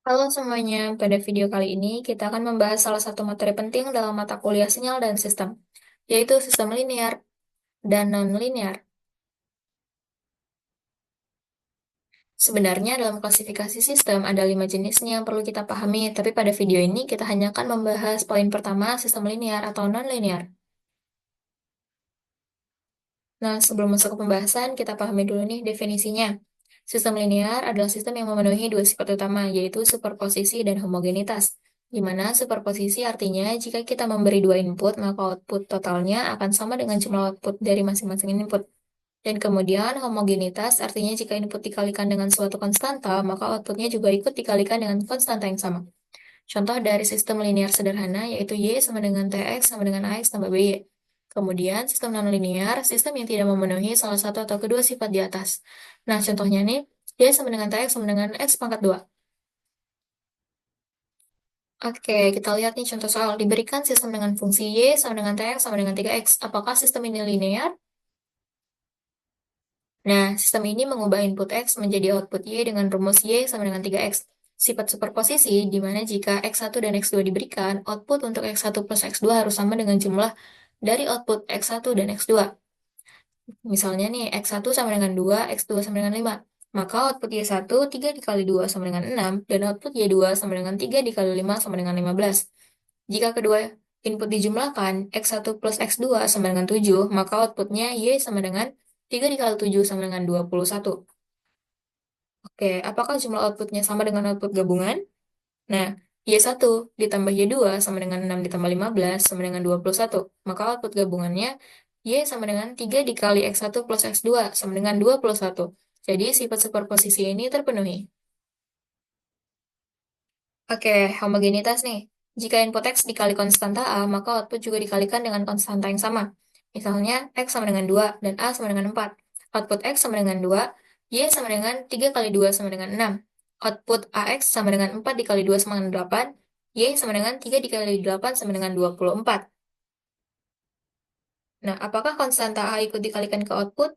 Halo semuanya, pada video kali ini kita akan membahas salah satu materi penting dalam mata kuliah sinyal dan sistem, yaitu sistem linear dan non-linear. Sebenarnya dalam klasifikasi sistem ada 5 jenisnya yang perlu kita pahami, tapi pada video ini kita hanya akan membahas poin pertama sistem linear atau non-linear. Nah, sebelum masuk ke pembahasan, kita pahami dulu nih definisinya. Sistem linear adalah sistem yang memenuhi dua sifat utama, yaitu superposisi dan homogenitas. Di mana superposisi artinya jika kita memberi dua input, maka output totalnya akan sama dengan jumlah output dari masing-masing input. Dan kemudian homogenitas artinya jika input dikalikan dengan suatu konstanta, maka outputnya juga ikut dikalikan dengan konstanta yang sama. Contoh dari sistem linear sederhana yaitu Y sama dengan TX sama dengan AX tambah BY. Kemudian sistem nonlinear, sistem yang tidak memenuhi salah satu atau kedua sifat di atas. Nah, contohnya nih, Y sama dengan TX sama dengan X pangkat 2. Oke, kita lihat nih contoh soal. Diberikan sistem dengan fungsi Y sama dengan TX sama dengan 3X. Apakah sistem ini linear? Nah, sistem ini mengubah input X menjadi output Y dengan rumus Y sama dengan 3X. Sifat superposisi, di mana jika X1 dan X2 diberikan, output untuk X1 plus X2 harus sama dengan jumlah dari output X1 dan X2. Misalnya nih, X1 sama dengan 2, X2 sama dengan 5. Maka output Y1 3 dikali 2 sama dengan 6, dan output Y2 sama dengan 3 dikali 5 sama dengan 15. Jika kedua input dijumlahkan, X1 plus X2 sama dengan 7, maka outputnya Y sama dengan 3 dikali 7 sama dengan 21. Oke, apakah jumlah outputnya sama dengan output gabungan? Nah, Y1 ditambah Y2 sama dengan 6 ditambah 15 sama dengan 21. Maka output gabungannya Y sama dengan 3 dikali X1 plus X2 sama dengan 21. Jadi sifat superposisi ini terpenuhi. Oke, homogenitas nih. Jika input X dikali konstanta A, maka output juga dikalikan dengan konstanta yang sama. Misalnya, X sama dengan 2 dan A sama dengan 4. Output X sama dengan 2, Y sama dengan 3 kali 2 sama dengan 6. Output AX sama dengan 4 dikali 2 sama dengan 8, Y sama dengan 3 dikali 8 sama dengan 24. Nah, apakah konstanta A ikut dikalikan ke output?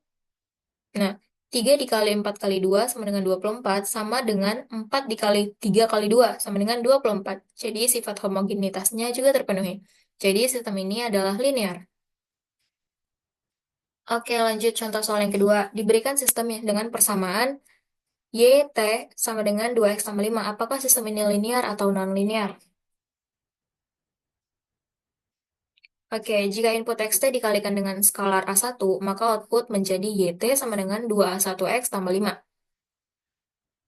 Nah, 3 dikali 4 kali 2 sama dengan 24, sama dengan 4 dikali 3 kali 2 sama dengan 24. Jadi sifat homogenitasnya juga terpenuhi. Jadi sistem ini adalah linear. Oke, lanjut contoh soal yang kedua. Diberikan sistem dengan persamaan Y, T sama dengan 2X tambah 5. Apakah sistem ini linear atau non-linear? Oke, jika input Xt dikalikan dengan skalar A1, maka output menjadi YT sama dengan 2A1X tambah 5.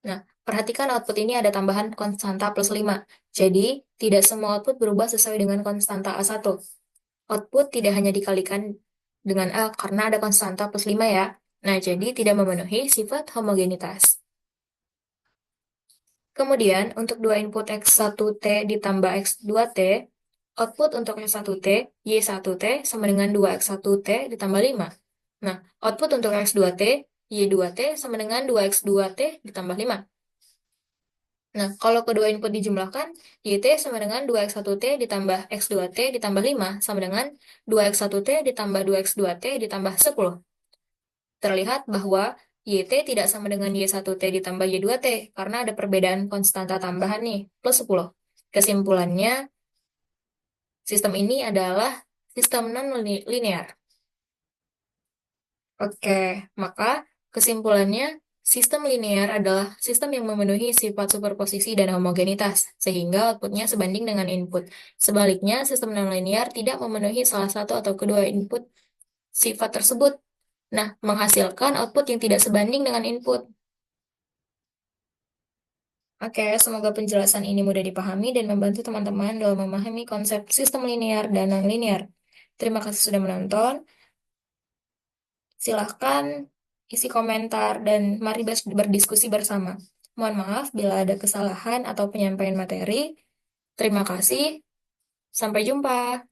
Nah, perhatikan output ini ada tambahan konstanta plus 5. Jadi, tidak semua output berubah sesuai dengan konstanta A1. Output tidak hanya dikalikan dengan A karena ada konstanta plus 5 ya. Nah, jadi tidak memenuhi sifat homogenitas. Kemudian, untuk dua input X1T ditambah X2T, output untuk X1T, Y1T sama dengan 2X1T ditambah 5. Nah, output untuk X2T, Y2T sama dengan 2X2T ditambah 5. Nah, kalau kedua input dijumlahkan, YT sama dengan 2X1T ditambah X2T ditambah 5 sama dengan 2X1T ditambah 2X2T ditambah 10. Terlihat bahwa YT tidak sama dengan Y1T ditambah Y2T karena ada perbedaan konstanta tambahan nih, plus 10. Kesimpulannya, sistem ini adalah sistem non-linear. Oke, maka kesimpulannya, sistem linear adalah sistem yang memenuhi sifat superposisi dan homogenitas, sehingga outputnya sebanding dengan input. Sebaliknya, sistem nonlinear tidak memenuhi salah satu atau kedua input sifat tersebut. Nah, menghasilkan output yang tidak sebanding dengan input. Oke, semoga penjelasan ini mudah dipahami dan membantu teman-teman dalam memahami konsep sistem linear dan nonlinear. Terima kasih sudah menonton. Silahkan isi komentar dan mari berdiskusi bersama. Mohon maaf bila ada kesalahan atau penyampaian materi. Terima kasih. Sampai jumpa.